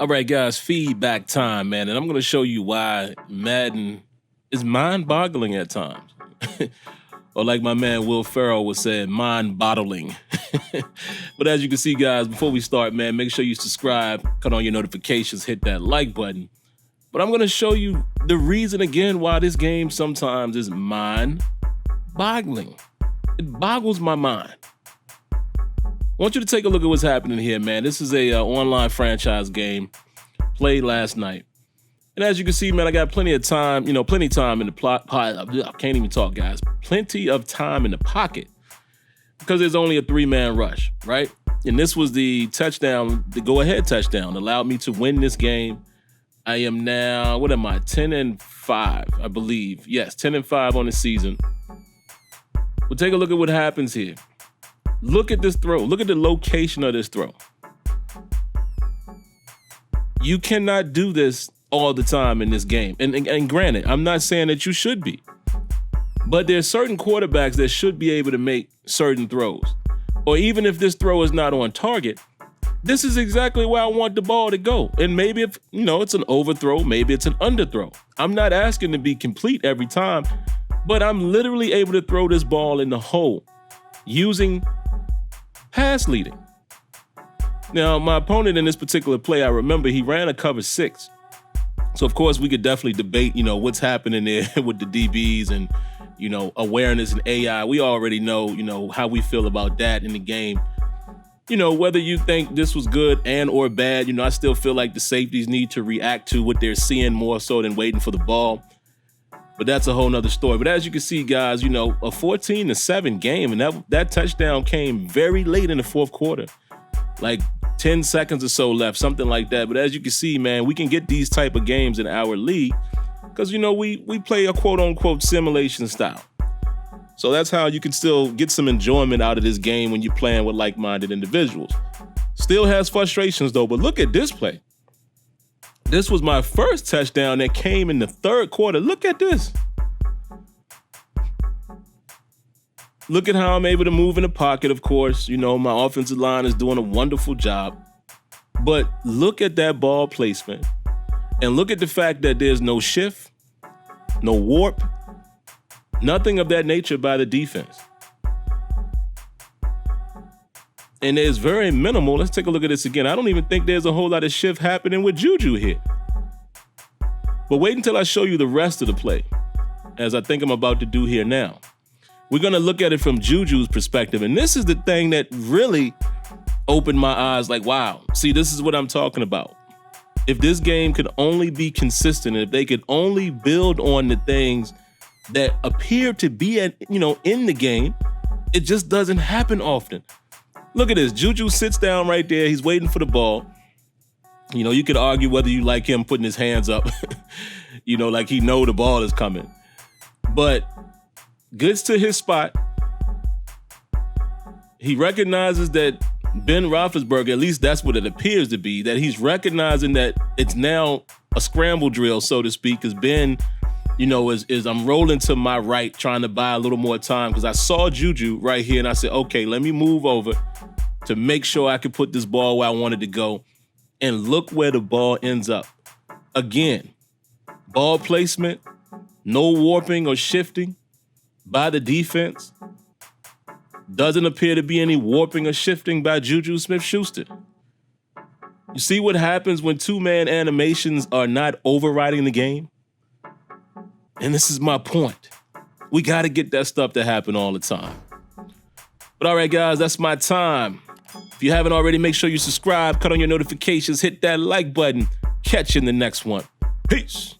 All right, guys, feedback time, man. And I'm going to show you why Madden is mind-boggling at times. Or like my man Will Ferrell was saying, mind-bottling. But as you can see, guys, before we start, man, make sure you subscribe, cut on your notifications, hit that like button. But I'm going to show you the reason again why this game sometimes is mind-boggling. It boggles my mind. I want you to take a look at what's happening here, man. This is a online franchise game played last night. And as you can see, man, I got plenty of time, plenty of time in the plot. I can't even talk, guys. Plenty of time in the pocket because there's only a 3-man rush, right? And this was the touchdown, the go-ahead touchdown, allowed me to win this game. I am now, 10-5, I believe. Yes, 10-5 on the season. Well, take a look at what happens here. Look at this throw. Look at the location of this throw. You cannot do this all the time in this game. And granted, I'm not saying that you should be. But there's certain quarterbacks that should be able to make certain throws. Or even if this throw is not on target, this is exactly where I want the ball to go. And maybe if, it's an overthrow, maybe it's an underthrow. I'm not asking to be complete every time, but I'm literally able to throw this ball in the hole using pass leading. Now, my opponent in this particular play, I remember he ran a cover 6. So, of course, we could definitely debate, what's happening there with the DBs and, awareness and AI. We already know, how we feel about that in the game. Whether you think this was good and or bad, I still feel like the safeties need to react to what they're seeing more so than waiting for the ball. But that's a whole nother story. But as you can see, guys, a 14-7 game, and that touchdown came very late in the fourth quarter, like 10 seconds or so left, something like that. But as you can see, man, we can get these type of games in our league because, we play a quote-unquote simulation style. So that's how you can still get some enjoyment out of this game when you're playing with like-minded individuals. Still has frustrations, though, but look at this play. This was my first touchdown that came in the third quarter. Look at this. Look at how I'm able to move in the pocket, of course. My offensive line is doing a wonderful job. But look at that ball placement. And look at the fact that there's no shift, no warp, nothing of that nature by the defense. And there's very minimal. Let's take a look at this again. I don't even think there's a whole lot of shift happening with Juju here. But wait until I show you the rest of the play, as I think I'm about to do here now. We're going to look at it from Juju's perspective. And this is the thing that really opened my eyes like, wow, see, this is what I'm talking about. If this game could only be consistent, if they could only build on the things that appear to be in the game, it just doesn't happen often. Look at this. Juju sits down right there. He's waiting for the ball. You could argue whether you like him putting his hands up, like he know the ball is coming. But gets to his spot. He recognizes that Ben Roethlisberger, at least that's what it appears to be, that he's recognizing that it's now a scramble drill, so to speak, because Ben, is I'm rolling to my right, trying to buy a little more time because I saw Juju right here and I said, okay, let me move over to make sure I can put this ball where I wanted to go. And look where the ball ends up. Again, ball placement, no warping or shifting by the defense. Doesn't appear to be any warping or shifting by Juju Smith-Schuster. You see what happens when 2-man animations are not overriding the game? And this is my point. We got to get that stuff to happen all the time. But all right, guys, that's my time. If you haven't already, make sure you subscribe, cut on your notifications, hit that like button. Catch you in the next one. Peace.